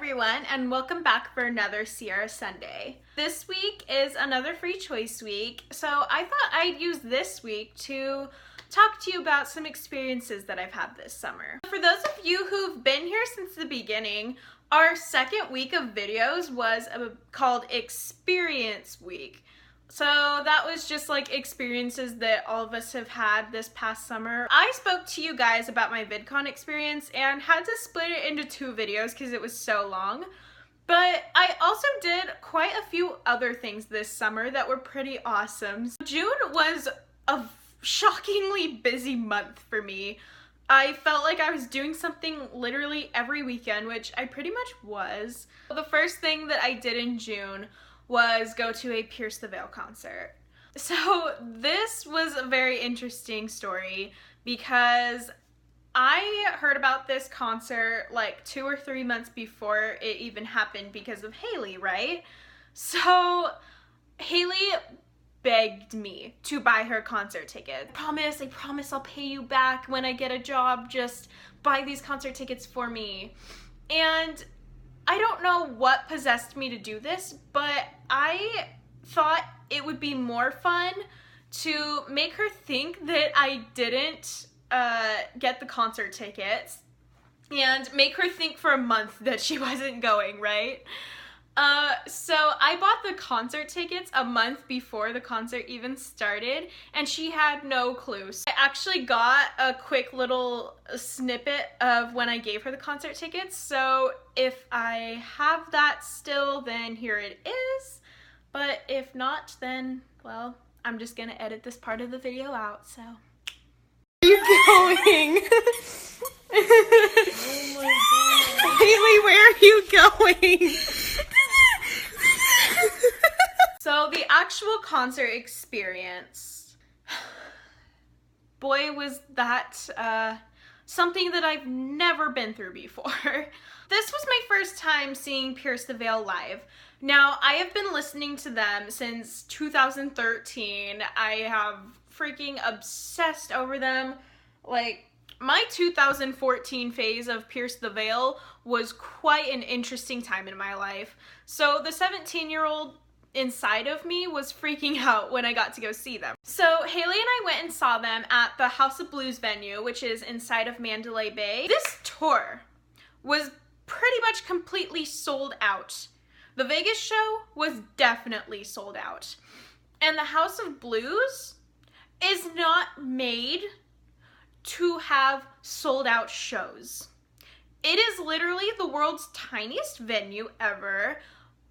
everyone, and welcome back for another Sierra Sunday. This week is another free choice week, so I thought I'd use this week to talk to you about some experiences that I've had this summer. For those of you who've been here since the beginning, our second week of videos was called Experience Week. So that was just like experiences that all of us have had this past summer. I spoke to you guys about my VidCon experience and had to split it into two videos because it was so long. But I also did quite a few other things this summer that were pretty awesome. June was a shockingly busy month for me. I felt like I was doing something literally every weekend, which I pretty much was. The first thing that I did in June was go to a Pierce the Veil concert. So this was a very interesting story because I heard about this concert like 2 or 3 months before it even happened because of Haley, right? So Haley begged me to buy her concert ticket. I promise I'll pay you back when I get a job, just buy these concert tickets for me. And I don't know what possessed me to do this, but I thought it would be more fun to make her think that I didn't get the concert tickets and make her think for a month that she wasn't going, right? So I bought the concert tickets a month before the concert even started, and she had no clue. So I actually got a quick little snippet of when I gave her the concert tickets, so if I have that still, then here it is, but if not, then, well, I'm just gonna edit this part of the video out, so. Where are you going? Oh my god. Haley, where are you going? So the actual concert experience, boy, was that something that I've never been through before. This was my first time seeing Pierce the Veil live. Now, I have been listening to them since 2013. I have freaking obsessed over them. Like, my 2014 phase of Pierce the Veil was quite an interesting time in my life. So the 17-year-old inside of me was freaking out when I got to go see them. So Haley and I went and saw them at the House of Blues venue, which is inside of Mandalay Bay. This tour was pretty much completely sold out. The Vegas show was definitely sold out. And the House of Blues is not made to have sold out shows. It is literally the world's tiniest venue ever.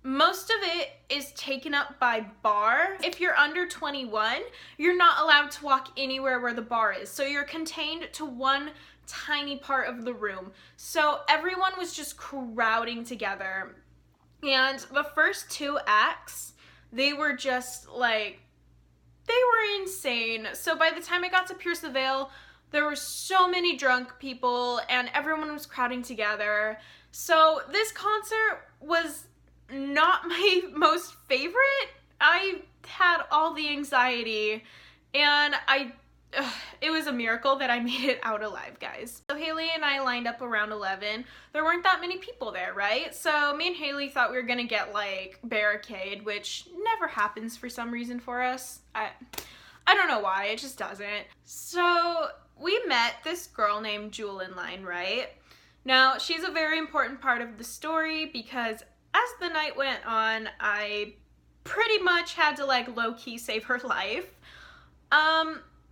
Most of it is taken up by bar. If you're under 21, you're not allowed to walk anywhere where the bar is. So you're contained to one tiny part of the room. So everyone was just crowding together. And the first two acts, they were just like, they were insane. So by the time I got to Pierce the Veil, there were so many drunk people and everyone was crowding together. So this concert was not my most favorite. I had all the anxiety and it was a miracle that I made it out alive, guys. So Haley and I lined up around 11. There weren't that many people there, right? So me and Haley thought we were gonna get like barricade, which never happens for some reason for us. I don't know why, it just doesn't. So we met this girl named Jewel in line, right? Now, she's a very important part of the story because as the night went on, I pretty much had to like low-key save her life.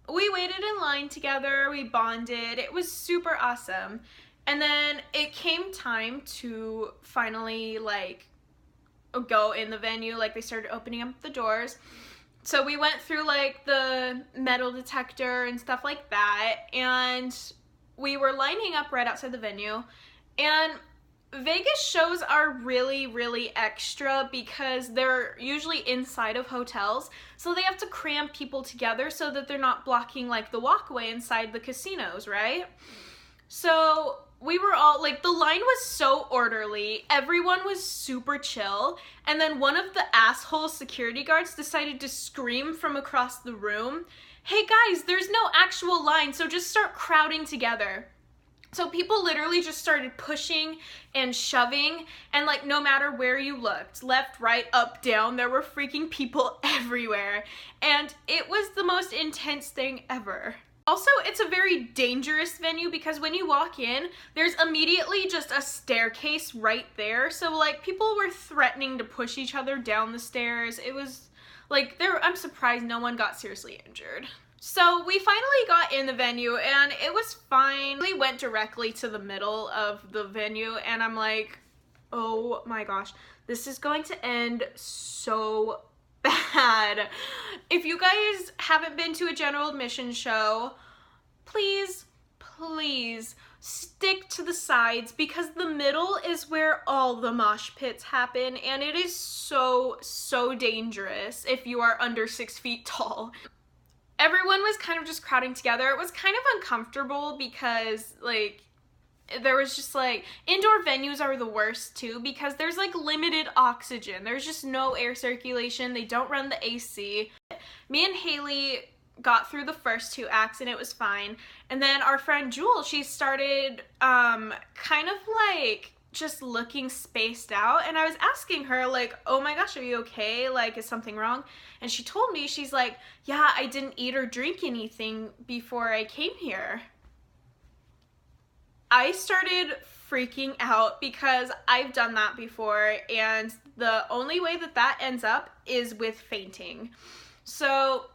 We waited in line together, we bonded, it was super awesome. And then it came time to finally like go in the venue, like they started opening up the doors. So we went through like the metal detector and stuff like that, and we were lining up right outside the venue. And Vegas shows are really, really extra because they're usually inside of hotels, so they have to cram people together so that they're not blocking like the walkway inside the casinos, right? So we were all like, the line was so orderly, everyone was super chill, and then one of the asshole security guards decided to scream from across the room, "Hey guys, there's no actual line, so just start crowding together." So people literally just started pushing and shoving, and like no matter where you looked, left, right, up, down, there were freaking people everywhere. And it was the most intense thing ever. Also, it's a very dangerous venue because when you walk in, there's immediately just a staircase right there. So like people were threatening to push each other down the stairs. It was like, I'm surprised no one got seriously injured. So we finally got in the venue and it was fine. We went directly to the middle of the venue and I'm like, oh my gosh, this is going to end so bad. If you guys haven't been to a general admission show, please stick to the sides because the middle is where all the mosh pits happen and it is so dangerous if you are under 6 feet tall. Everyone was kind of just crowding together. It was kind of uncomfortable because like there was just like, indoor venues are the worst too because there's like limited oxygen. There's just no air circulation. They don't run the AC. Me and Haley got through the first 2 acts and it was fine. And then our friend Jewel, she started kind of like just looking spaced out, and I was asking her like, oh my gosh, are you okay? Like, is something wrong? And she told me, she's like, yeah, I didn't eat or drink anything before I came here. I started freaking out because I've done that before, and the only way that that ends up is with fainting. So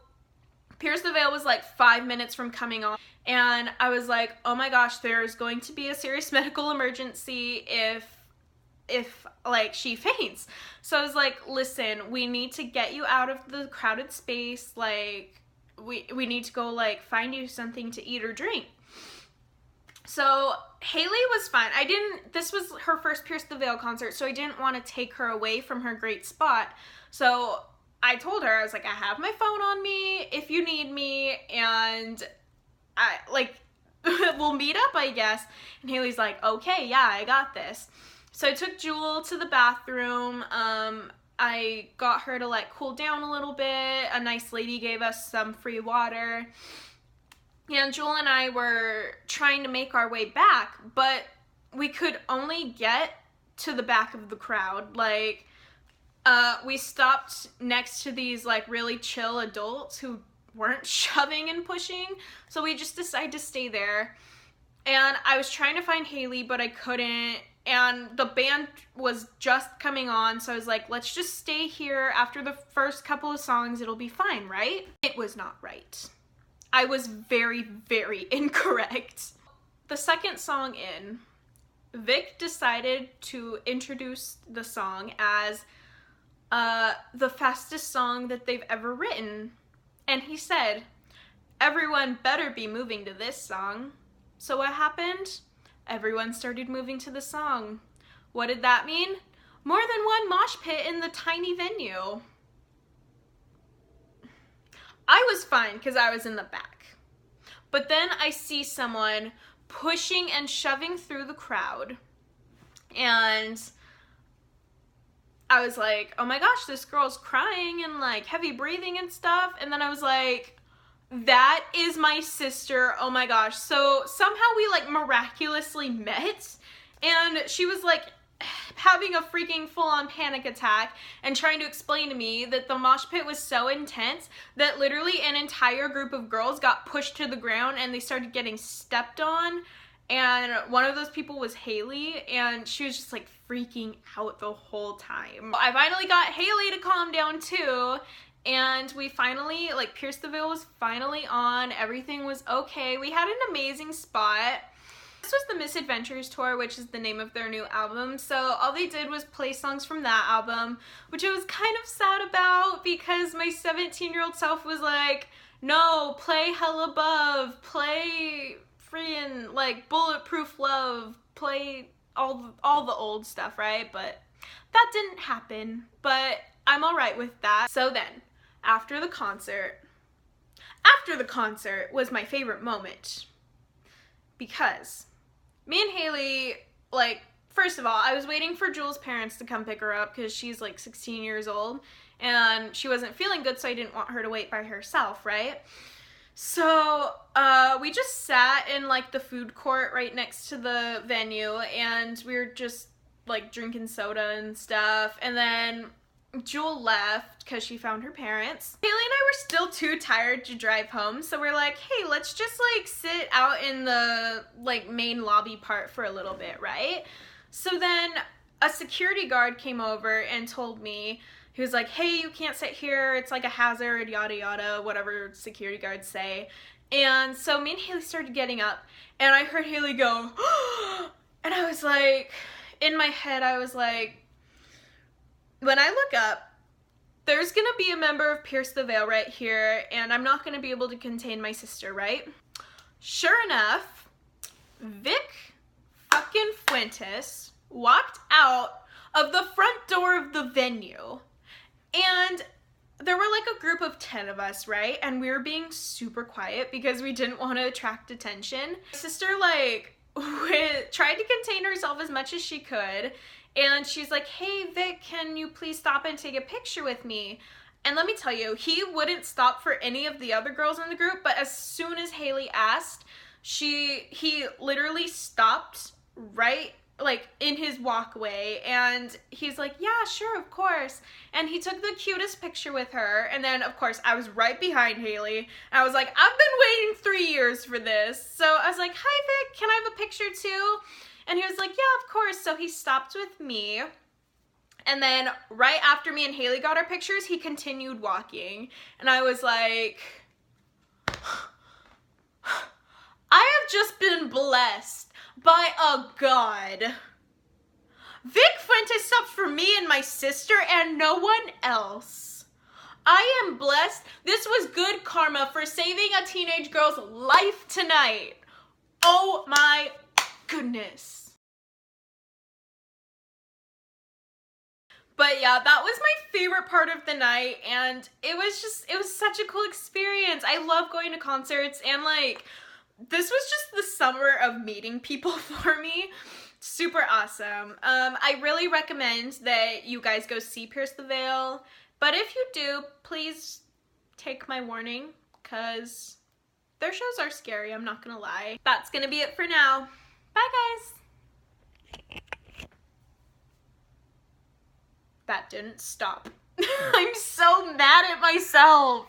Pierce the Veil was like 5 minutes from coming on, and I was like, oh my gosh, there's going to be a serious medical emergency if like she faints. So I was like, listen, we need to get you out of the crowded space. Like we need to go like find you something to eat or drink. So Haley was fine. This was her first Pierce the Veil concert, so I didn't want to take her away from her great spot. So I told her, I was like, I have my phone on me if you need me, and I like we'll meet up, I guess. And Haley's like, okay, yeah, I got this. So I took Jewel to the bathroom. I got her to like cool down a little bit. A nice lady gave us some free water. And Jewel and I were trying to make our way back, but we could only get to the back of the crowd. Like, we stopped next to these like really chill adults who weren't shoving and pushing, so we just decided to stay there. And I was trying to find Haley, but I couldn't, and the band was just coming on, so I was like, let's just stay here. After the first couple of songs, it'll be fine, right? It was not right. I was very incorrect. The second song in, Vic decided to introduce the song as the fastest song that they've ever written. And he said, everyone better be moving to this song. So what happened? Everyone started moving to the song. What did that mean? More than one mosh pit in the tiny venue. I was fine because I was in the back. But then I see someone pushing and shoving through the crowd. And I was like, oh my gosh, this girl's crying and like heavy breathing and stuff. And then I was like, that is my sister. Oh my gosh. So somehow we like miraculously met, and she was like having a freaking full-on panic attack and trying to explain to me that the mosh pit was so intense that literally an entire group of girls got pushed to the ground and they started getting stepped on. And one of those people was Haley, and she was just like freaking out the whole time. I finally got Haley to calm down too, and we finally, like, Pierce the Veil was finally on. Everything was okay. We had an amazing spot. This was the Misadventures tour, which is the name of their new album. So all they did was play songs from that album, which I was kind of sad about because my 17-year-old self was like, no, play Hell Above, play freaking like Bulletproof Love, play all the old stuff, right? But that didn't happen, but I'm all right with that. So then, after the concert was my favorite moment because me and Haley, like, first of all, I was waiting for Jewel's parents to come pick her up because she's like 16 years old and she wasn't feeling good, so I didn't want her to wait by herself, right? So, we just sat in, like, the food court right next to the venue, and we were just, like, drinking soda and stuff, and then Jewel left because she found her parents. Haley and I were still too tired to drive home, so we're like, hey, let's just, like, sit out in the, like, main lobby part for a little bit, right? So then a security guard came over and told me, he was like, hey, you can't sit here, it's like a hazard, yada yada, whatever security guards say. And so me and Haley started getting up, and I heard Haley go, and I was like, in my head, I was like, when I look up, there's gonna be a member of Pierce the Veil right here, and I'm not gonna be able to contain my sister, right? Sure enough, Vic fucking Fuentes walked out of the front door of the venue. And there were like a group of 10 of us, right? And we were being super quiet because we didn't want to attract attention. My sister like tried to contain herself as much as she could. And she's like, hey, Vic, can you please stop and take a picture with me? And let me tell you, he wouldn't stop for any of the other girls in the group. But as soon as Haley asked, he literally stopped right like in his walkway, and he's like, yeah, sure, of course. And he took the cutest picture with her, and then of course I was right behind Haley, and I was like, I've been waiting 3 years for this. So I was like, hi Vic, can I have a picture too? And he was like, yeah, of course. So he stopped with me, and then right after me and Haley got our pictures, he continued walking, and I was like, I have just been blessed by a god. Vic Fuentes stopped for me and my sister and no one else. I am blessed. This was good karma for saving a teenage girl's life tonight. Oh my goodness. But yeah, that was my favorite part of the night, and it was such a cool experience. I love going to concerts, and like, this was just the summer of meeting people for me. Super awesome. I really recommend that you guys go see Pierce the Veil, but if you do, please take my warning, because their shows are scary, I'm not gonna lie. That's gonna be it for now. Bye guys! That didn't stop. I'm so mad at myself.